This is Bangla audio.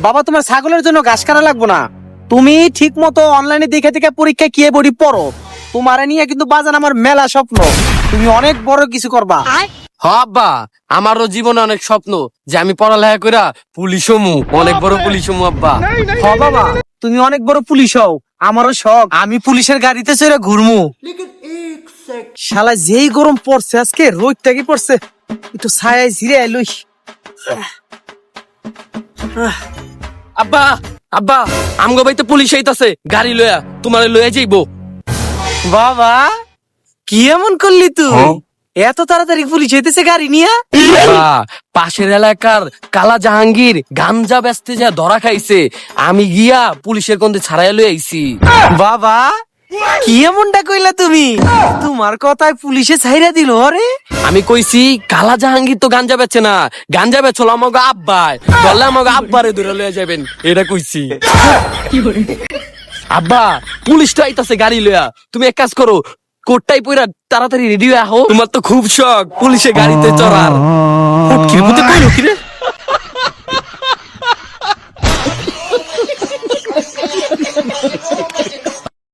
বাবা তোমার ছাগলের জন্য ঘাস কাটা লাগবো না, তুমি ঠিক মতো অনলাইনে দেখে দেখে পরীক্ষা কি বডি পড়ো। তোমারে নিয়ে কিন্তু বাজান আমার মেলা স্বপ্ন, তুমি অনেক বড় কিছু করবা। হ আব্বা, আমারও জীবনে অনেক স্বপ্ন যে আমি পড়ালেখা কইরা পুলিশ হমু, অনেক বড় পুলিশ হমু আব্বা। হ বাবা, তুমি অনেক বড় পুলিশ হও, আমারও শখ আমি পুলিশের গাড়িতে চড়ে ঘুরমু। শালা যেই গরম পড়ছে আজকে, রোদটা কি পড়ছে, একটু ছায়া ঝিরে আইলই। আব্বা আব্বা, আমগো ভাই তো পুলিশ আইতাছে, গাড়ি লয়া তোমারে লয়া যাইবো। বাবা কি এমন করলি তুই, এত তাড়াতাড়ি পুলিশ হইতেছে গাড়ি নিয়া? আব্বা, পাশের এলাকার কালা জাহাঙ্গীর গাঞ্জা বেচতে যা ধরা খাইছে, আমি গিয়া পুলিশের কন্দে ছাড়াই লই আইছি। বাবা কি এমনটা কইলা তুমি, তোমার কথায় পুলিশে ছাইরা দিল রে? আমি কইছি কালা জাহাঙ্গীর তো গাঞ্জা বেচে না, গাঞ্জা বেচল আমাকে আব্বাই, বললে আমাকে আব্বারে ধরে লয়ে যাবেন, এটা কইছি। আব্বা পুলিশ তো আইতাছে গাড়ি লয়া, তুমি এক কাজ করো, কোটটাই পইরা তাড়াতাড়ি রেডি হয়ে আহো, তোমার তো খুব শখ পুলিশে গাড়িতে চড়ার। কি রে?